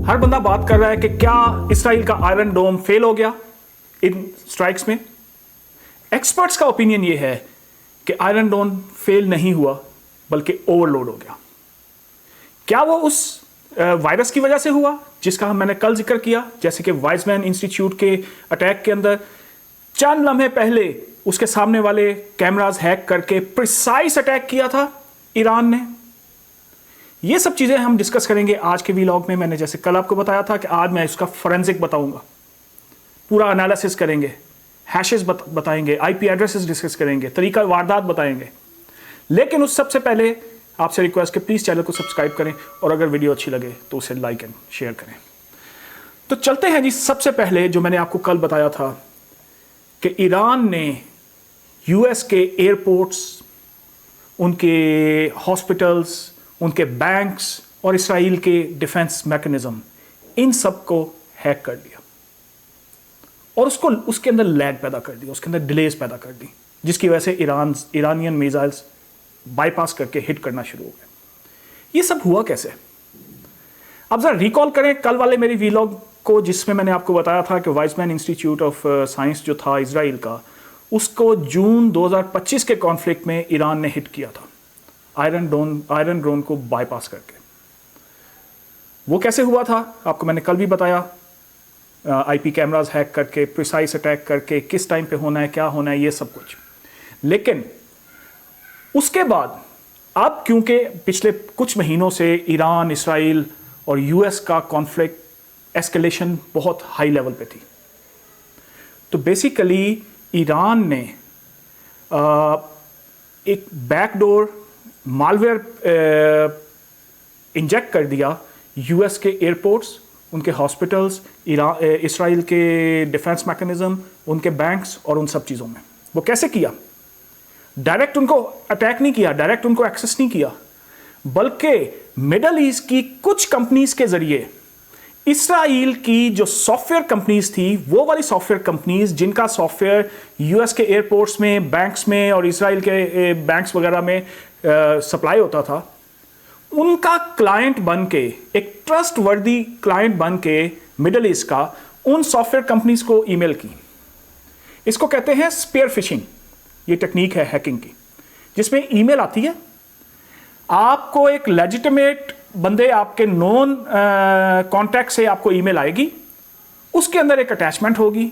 हर बंदा बात कर रहा है कि क्या इसराइल का आयरन डोम फेल हो गया इन स्ट्राइक्स में। एक्सपर्ट्स का ओपिनियन यह है कि आयरन डोम फेल नहीं हुआ बल्कि ओवरलोड हो गया। क्या वो उस वायरस की वजह से हुआ जिसका मैंने कल जिक्र किया, जैसे कि वाइजमैन इंस्टीट्यूट के अटैक के अंदर चंद लम्हे पहले उसके सामने वाले कैमरास हैक करके प्रिसाइज अटैक किया था ईरान ने। ये सब चीजें हम डिस्कस करेंगे आज के व्लॉग में। मैंने जैसे कल आपको बताया था कि आज मैं इसका फोरेंसिक बताऊंगा, पूरा एनालिसिस करेंगे, हैशेस बताएंगे, आईपी एड्रेसेस डिस्कस करेंगे, तरीका वारदात बताएंगे। लेकिन उस सबसे पहले आपसे रिक्वेस्ट कि प्लीज चैनल को सब्सक्राइब करें और अगर वीडियो अच्छी लगे तो उसे लाइक एंड शेयर करें। तो चलते हैं जी। सबसे पहले जो मैंने आपको कल बताया था कि ईरान ने यूएस के एयरपोर्ट्स, उनके हॉस्पिटल्स, उनके बैंक्स और इसराइल के डिफेंस मैकेनिज्म, इन सब को हैक कर लिया और उसके अंदर लैग पैदा कर दी, उसके अंदर डिलेज पैदा कर दी, जिसकी वजह से ईरानियन मिसाइल्स बाईपास करके हिट करना शुरू हो गए। ये सब हुआ कैसे? अब जरा रिकॉल करें कल वाले मेरी व्लॉग को, जिसमें मैंने आपको बताया था कि वाइजमैन इंस्टीट्यूट ऑफ साइंस जो था इसराइल का, उसको जून 2025 के कॉन्फ्लिक्ट में ईरान ने हिट किया था आयरन डोम को बाईपास करके। वो कैसे हुआ था आपको मैंने कल भी बताया, आईपी कैमरास हैक करके, प्रिसाइज अटैक करके, किस टाइम पे होना है, क्या होना है, ये सब कुछ। लेकिन उसके बाद अब क्योंकि पिछले कुछ महीनों से ईरान, इसराइल और यूएस का कॉन्फ्लिक्ट एस्केलेशन बहुत हाई लेवल पे थी, तो बेसिकली ईरान ने एक बैकडोर मालवेयर इंजेक्ट कर दिया यूएस के एयरपोर्ट्स, उनके हॉस्पिटल्स, इसराइल के डिफेंस मैकेनिज्म, उनके बैंक्स और उन सब चीज़ों में। वो कैसे किया? डायरेक्ट उनको अटैक नहीं किया, डायरेक्ट उनको एक्सेस नहीं किया, बल्कि मिडल ईस्ट की कुछ कंपनीज के जरिए इसराइल की जो सॉफ्टवेयर कंपनीज थी, वो वाली सॉफ्टवेयर कंपनीज जिनका सॉफ्टवेयर यूएस के एयरपोर्ट्स में, बैंक्स में और इसराइल के बैंक्स वगैरह में सप्लाई होता था, उनका क्लाइंट बन के, एक ट्रस्टवर्दी क्लाइंट बन के मिडल ईस्ट का उन सॉफ्टवेयर कंपनीज को ईमेल की। इसको कहते हैं स्पेयर फिशिंग। ये टेक्निक है हैकिंग की, जिसमें ईमेल आती है, आपको एक लेजिटिमेट बंदे, आपके नॉन कॉन्टैक्ट से आपको ईमेल आएगी, उसके अंदर एक अटैचमेंट होगी।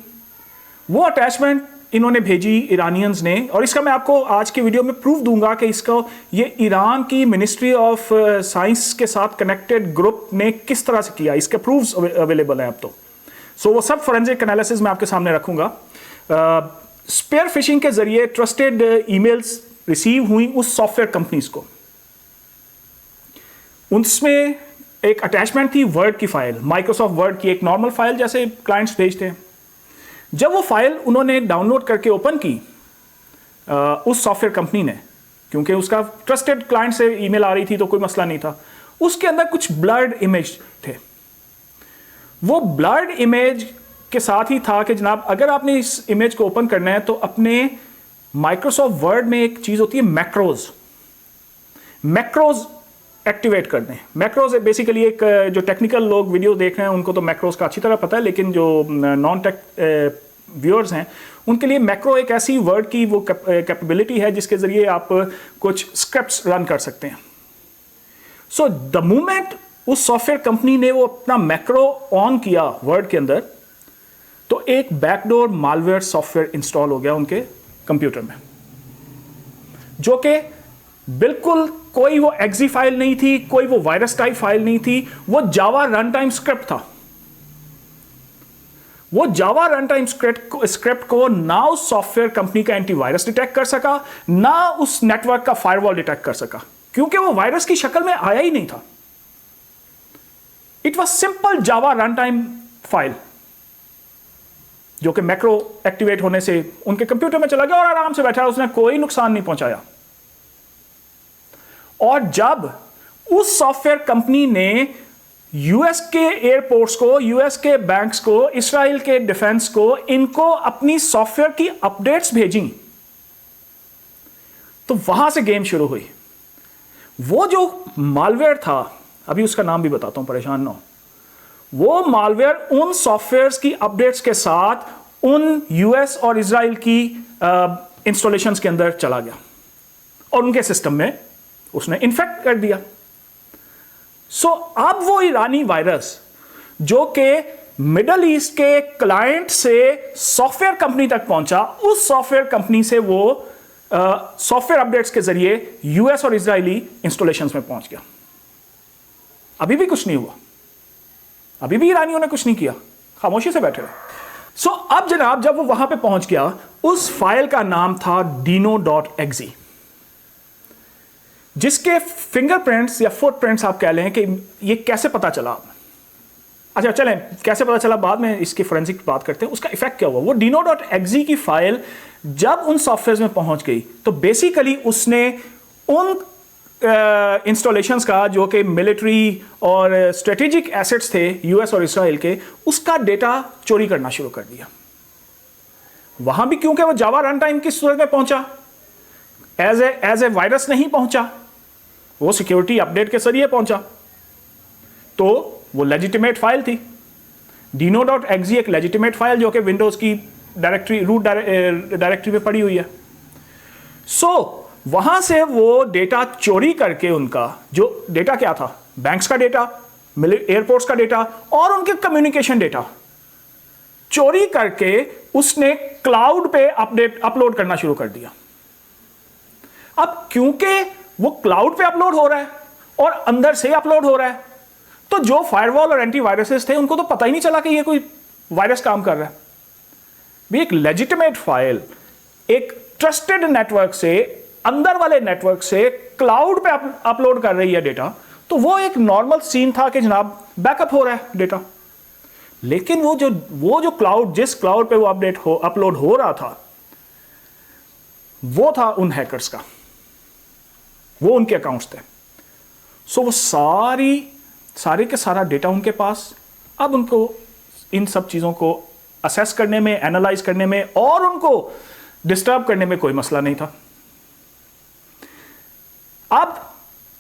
वो अटैचमेंट इन्होंने भेजी ईरानियंस ने, और इसका मैं आपको आज की वीडियो में प्रूफ दूंगा कि इसको ये ईरान की मिनिस्ट्री ऑफ साइंस के साथ कनेक्टेड ग्रुप ने किस तरह से किया। इसके प्रूफ्स अवेलेबल हैं अब तो। सो वो सब फोरेंसिक एनालिसिस मैं आपके सामने रखूंगा। स्पेयर फिशिंग के जरिए ट्रस्टेड ईमेल्स रिसीव हुई उस सॉफ्टवेयर कंपनीज को। उसमें एक अटैचमेंट थी वर्ड की फाइल, माइक्रोसॉफ्ट वर्ड की, एक नॉर्मल फाइल जैसे क्लाइंट्स भेजते हैं। जब वो फाइल उन्होंने डाउनलोड करके ओपन की उस सॉफ्टवेयर कंपनी ने, क्योंकि उसका ट्रस्टेड क्लाइंट से ईमेल आ रही थी तो कोई मसला नहीं था, उसके अंदर कुछ ब्लर्ड इमेज थे। वो ब्लर्ड इमेज के साथ ही था कि जनाब अगर आपने इस इमेज को ओपन करना है तो अपने माइक्रोसॉफ्ट वर्ड में एक चीज होती है मैक्रोज एक्टिवेट कर दें। मैक्रोज बेसिकली एक, जो टेक्निकल लोग वीडियो देख रहे हैं उनको तो मैक्रोज का अच्छी तरह पता है, लेकिन जो नॉन टेक व्यूअर्स हैं उनके लिए मैक्रो एक ऐसी वर्ड की वो कैपेबिलिटी है जिसके जरिए आप कुछ स्क्रिप्ट्स रन कर सकते हैं। सो द मोमेंट उस सॉफ्टवेयर कंपनी ने वो अपना मैक्रो ऑन किया वर्ड के अंदर, तो एक बैकडोर मालवेयर सॉफ्टवेयर इंस्टॉल हो गया उनके कंप्यूटर में, जो कि बिल्कुल कोई वो एग्जी फाइल नहीं थी, कोई वो वायरस टाइप फाइल नहीं थी, वो जावा रन टाइम स्क्रिप्ट था। वो जावा रन टाइम स्क्रिप्ट को ना उस सॉफ्टवेयर कंपनी का एंटीवायरस डिटेक्ट कर सका, ना उस नेटवर्क का फायरवॉल डिटेक्ट कर सका, क्योंकि वो वायरस की शक्ल में आया ही नहीं था। It was simple Java run time file, जो कि मैक्रो एक्टिवेट होने से उनके कंप्यूटर में चला गया और आराम से बैठा, उसने कोई नुकसान नहीं पहुंचाया। और जब उस सॉफ्टवेयर कंपनी ने यूएस के एयरपोर्ट्स को, यूएस के बैंक्स को, इसराइल के डिफेंस को, इनको अपनी सॉफ्टवेयर की अपडेट्स भेजी, तो वहां से गेम शुरू हुई। वो जो मालवेयर था, अभी उसका नाम भी बताता हूं, परेशान ना हो, वो मालवेयर उन सॉफ्टवेयर्स की अपडेट्स के साथ उन यूएस और इजराइल की इंस्टॉलेशंस के अंदर चला गया और उनके सिस्टम में उसने इन्फेक्ट कर दिया। सो अब वो ईरानी वायरस जो कि मिडल ईस्ट के क्लाइंट से सॉफ्टवेयर कंपनी तक पहुंचा, उस सॉफ्टवेयर कंपनी से वो सॉफ्टवेयर अपडेट्स के जरिए यूएस और इजरायली इंस्टॉलेशंस में पहुंच गया। अभी भी कुछ नहीं हुआ, अभी भी ईरानियों ने कुछ नहीं किया, खामोशी से बैठे रहे। सो अब जनाब जब वो वहां पे पहुंच गया, उस फाइल का नाम था dino.exe, जिसके फिंगरप्रिंट्स या फुटप्रिंट्स आप कह लें कि ये कैसे पता चला। अच्छा चलें, कैसे पता चला बाद में इसकी फोरेंसिक बात करते हैं, उसका इफेक्ट क्या हुआ। वो dino.exe की फाइल जब उन सॉफ्टवेयर में पहुंच गई तो बेसिकली उसने उन इंस्टॉलेशंस का जो कि मिलिट्री और स्ट्रेटेजिक एसेट्स थे यूएस और इजराइल के, उसका डेटा चोरी करना शुरू कर दिया। वहां भी क्योंकि वो जावा रन टाइम की सूरत में पहुंचा, एज ए वायरस नहीं पहुंचा, वो सिक्योरिटी अपडेट के जरिए पहुंचा, तो वो लेजिटिमेट फाइल थी। dino.exe एक लेजिटिमेट फाइल जो कि विंडोज की डायरेक्टरी रूट डायरेक्टरी में पड़ी हुई है। सो वहां से वो डेटा चोरी करके, उनका जो डेटा क्या था, बैंक्स का डेटा, एयरपोर्ट्स का डेटा और उनके कम्युनिकेशन डेटा चोरी करके उसने क्लाउड पे अपलोड करना शुरू कर दिया। अब क्योंकि वो क्लाउड पे अपलोड हो रहा है और अंदर से अपलोड हो रहा है, तो जो फायरवॉल और एंटीवायरसेस थे उनको तो पता ही नहीं चला कि ये कोई वायरस काम कर रहा है। भी एक लेजिटिमेट फाइल एक ट्रस्टेड नेटवर्क से, अंदर वाले नेटवर्क से क्लाउड पे अपलोड कर रही है डेटा, तो वो एक नॉर्मल सीन था कि जनाब बैकअप हो रहा है डेटा। लेकिन वो जो क्लाउड, जिस क्लाउड पे वो अपलोड हो रहा था, वो था उन हैकर्स का, वो उनके अकाउंट्स थे। सो वो सारे के सारा डेटा उनके पास। अब उनको इन सब चीज़ों को असेस करने में, एनालाइज करने में और उनको डिस्टर्ब करने में कोई मसला नहीं था। अब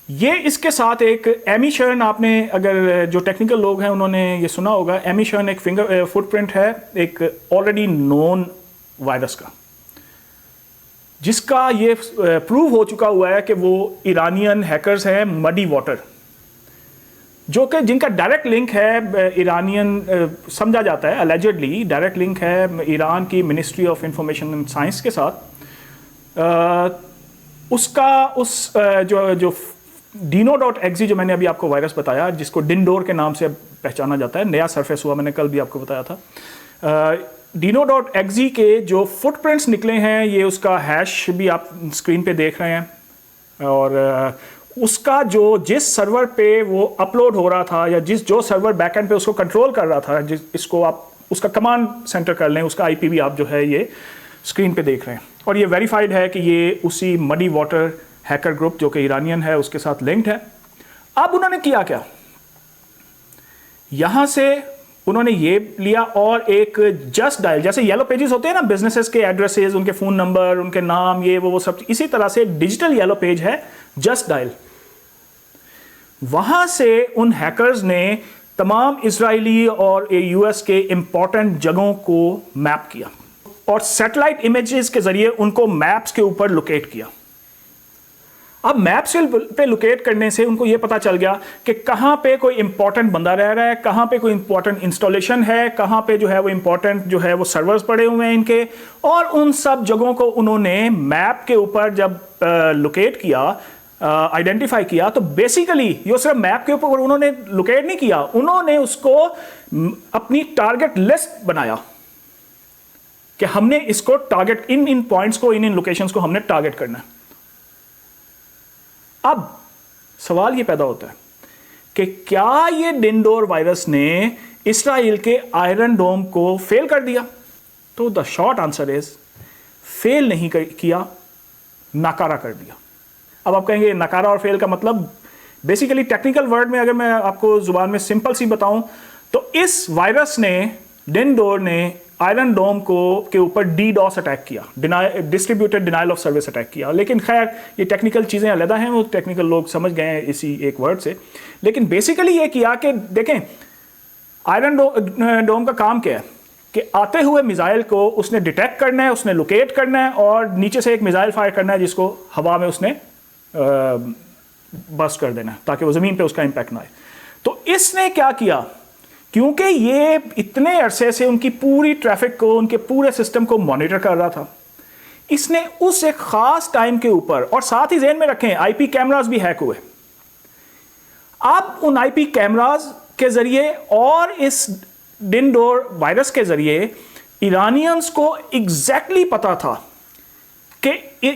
ये इसके साथ एक एमिशन, आपने अगर जो टेक्निकल लोग हैं उन्होंने ये सुना होगा, एमिशन एक फुटप्रिंट है एक ऑलरेडी नोन वायरस का, जिसका ये प्रूव हो चुका हुआ है कि वो ईरानियन हैकर्स हैं मडी वाटर, जो कि जिनका डायरेक्ट लिंक है ईरानियन, समझा जाता है अलेजेडली डायरेक्ट लिंक है ईरान की ministry of information and science के साथ। जो dino.exe जो मैंने अभी आपको वायरस बताया, जिसको डिनडोर के नाम से पहचाना जाता है, नया सरफेस हुआ, मैंने कल भी आपको बताया था। dino.exe के जो फुटप्रिंट्स निकले हैं, ये उसका हैश भी आप स्क्रीन पे देख रहे हैं, और उसका जिस सर्वर पे वो अपलोड हो रहा था, या जो सर्वर बैकएंड पे उसको कंट्रोल कर रहा था, इसको आप उसका कमांड सेंटर कर लें, उसका आईपी भी आप जो है ये स्क्रीन पे देख रहे हैं, और ये वेरीफाइड है कि ये उसी मडी वाटर हैकर ग्रुप जो कि ईरानियन है उसके साथ लिंक्ड है। अब उन्होंने किया क्या, यहां से उन्होंने ये लिया और एक जस्ट डायल, जैसे येलो पेजेस होते हैं ना बिजनेसेस के एड्रेसेस, उनके फोन नंबर, उनके नाम, ये वो सब, इसी तरह से डिजिटल येलो पेज है जस्ट डायल। वहां से उन हैकर्स ने तमाम इजरायली और यूएस के इंपॉर्टेंट जगहों को मैप किया और सैटेलाइट इमेजेस के जरिए उनको मैप्स के ऊपर लोकेट किया। अब मैप्स पे लोकेट करने से उनको यह पता चल गया कि कहां पे कोई इंपॉर्टेंट बंदा रह रहा है, कहां पे कोई इंपॉर्टेंट इंस्टॉलेशन है, कहां पे जो है वो इंपॉर्टेंट जो है वो सर्वर्स पड़े हुए हैं इनके, और उन सब जगहों को उन्होंने मैप के ऊपर जब लोकेट किया, आइडेंटिफाई किया, तो बेसिकली ये सिर्फ मैप के ऊपर उन्होंने लोकेट नहीं किया, उन्होंने उसको अपनी टारगेट लिस्ट बनाया कि हमने इसको टारगेट, इन पॉइंट्स को, इन लोकेशंस को हमने टारगेट करना है। अब सवाल ये पैदा होता है कि क्या ये डिनडोर वायरस ने इस्राइल के आयरन डोम को फेल कर दिया? तो the short answer is fail नहीं किया, नाकारा कर दिया। अब आप कहेंगे नकारा और फेल का मतलब, बेसिकली टेक्निकल वर्ड में अगर मैं आपको जुबान में सिंपल सी बताऊं तो इस वायरस ने, डिनडोर ने आयरन डोम के ऊपर DDoS अटैक किया, distributed denial of service attack किया। लेकिन खैर ये टेक्निकल चीज़ें अलग हैं, वो टेक्निकल लोग समझ गए हैं इसी एक वर्ड से। लेकिन बेसिकली ये किया कि देखें, आयरन डोम का काम क्या है कि आते हुए मिसाइल को उसने डिटेक्ट करना है, उसने लोकेट करना है और नीचे से एक मिसाइल फायर करना है जिसको हवा में उसने बस्ट कर देना है ताकि वो ज़मीन पे उसका इम्पैक्ट ना आए। तो इसने क्या किया, क्योंकि ये इतने अरसे से उनकी पूरी ट्रैफिक को, उनके पूरे सिस्टम को मॉनिटर कर रहा था, इसने उस एक ख़ास टाइम के ऊपर, और साथ ही ज़हन में रखें आईपी कैमरास भी हैक हुए, अब उन आईपी कैमरास के ज़रिए और इस डिनडोर वायरस के ज़रिए ईरानियंस को एग्जैक्टली पता था कि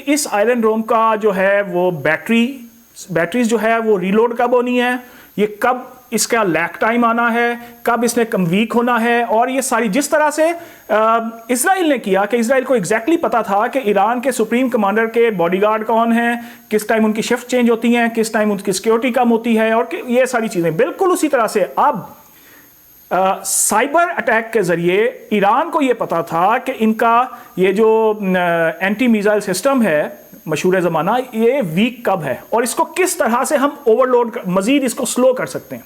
इस आयरन डोम का जो है वो बैटरीज जो है वो रीलोड कब होनी है, ये कब इसका लैक टाइम आना है, कब इसने कम वीक होना है, और ये सारी जिस तरह से इजराइल ने किया कि इजराइल को एग्जैक्टली पता था कि ईरान के सुप्रीम कमांडर के बॉडीगार्ड कौन है, किस टाइम उनकी शिफ्ट चेंज होती हैं, किस टाइम उनकी सिक्योरिटी कम होती है, और ये सारी चीज़ें बिल्कुल उसी तरह से अब साइबर अटैक के ज़रिए ईरान को ये पता था कि इनका ये जो एंटी मिसाइल सिस्टम है मशहूर ज़माना, ये वीक कब है और इसको किस तरह से हम ओवरलोड मज़ीद इसको स्लो कर सकते हैं।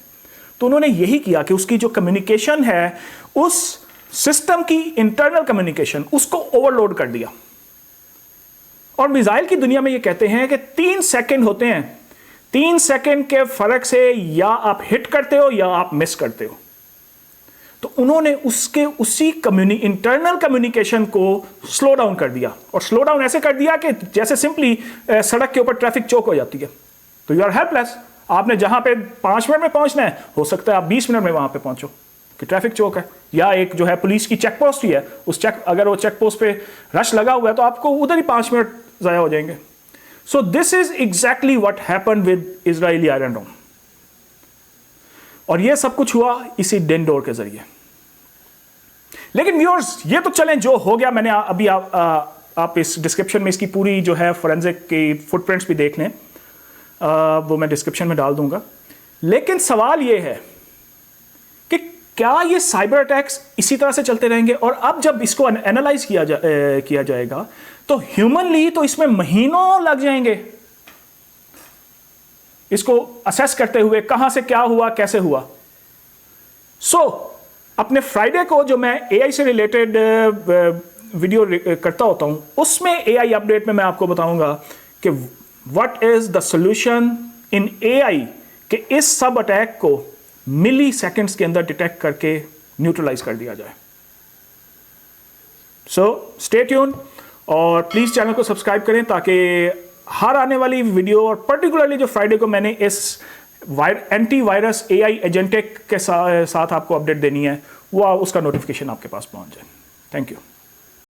तो उन्होंने यही किया कि उसकी जो कम्युनिकेशन है, उस सिस्टम की इंटरनल कम्युनिकेशन, उसको ओवरलोड कर दिया। और मिसाइल की दुनिया में ये कहते हैं कि 3 सेकंड होते हैं, 3 सेकंड के फर्क से या आप हिट करते हो या आप मिस करते हो। तो उन्होंने उसी इंटरनल कम्युनिकेशन को स्लो डाउन कर दिया, और स्लो डाउन ऐसे कर दिया कि जैसे सिंपली सड़क के ऊपर ट्रैफिक चौक हो जाती है, तो यू आर हेल्पलेस। आपने जहां पे 5 मिनट में पहुंचना है, हो सकता है आप 20 मिनट में वहां पे पहुंचो कि ट्रैफिक चौक है, या एक जो है पुलिस की चेक पोस्ट ही है, अगर वो चेक पोस्ट पे रश लगा हुआ है तो आपको उधर ही 5 मिनट ज़ाया हो जाएंगे। So this is exactly what happened with Israeli iron dome, और ये सब कुछ हुआ इसी डिनडोर के जरिए। लेकिन व्यूअर्स, ये तो चलें, जो हो गया मैंने अभी आप इस डिस्क्रिप्शन में इसकी पूरी जो है फोरेंसिक की फुटप्रिंट्स भी देख लें, वो मैं डिस्क्रिप्शन में डाल दूंगा। लेकिन सवाल ये है कि क्या ये साइबर अटैक्स इसी तरह से चलते रहेंगे, और अब जब इसको एनालाइज किया जाएगा तो ह्यूमनली तो इसमें महीनों लग जाएंगे इसको असेस करते हुए, कहां से क्या हुआ, कैसे हुआ। अपने फ्राइडे को जो मैं एआई से रिलेटेड वीडियो करता होता हूं, उसमें एआई अपडेट में मैं आपको बताऊंगा कि what is the solution in AI कि इस सब अटैक को मिली सेकेंड्स के अंदर डिटेक्ट करके न्यूट्रलाइज कर दिया जाए। स्टे ट्यून, और प्लीज चैनल को सब्सक्राइब करें ताकि हर आने वाली वीडियो, और पर्टिकुलरली जो फ्राइडे को मैंने इस एंटी वायरस एआई एजेंटिक के साथ आपको अपडेट देनी है, वो उसका नोटिफिकेशन आपके पास पहुंच जाए। Thank you.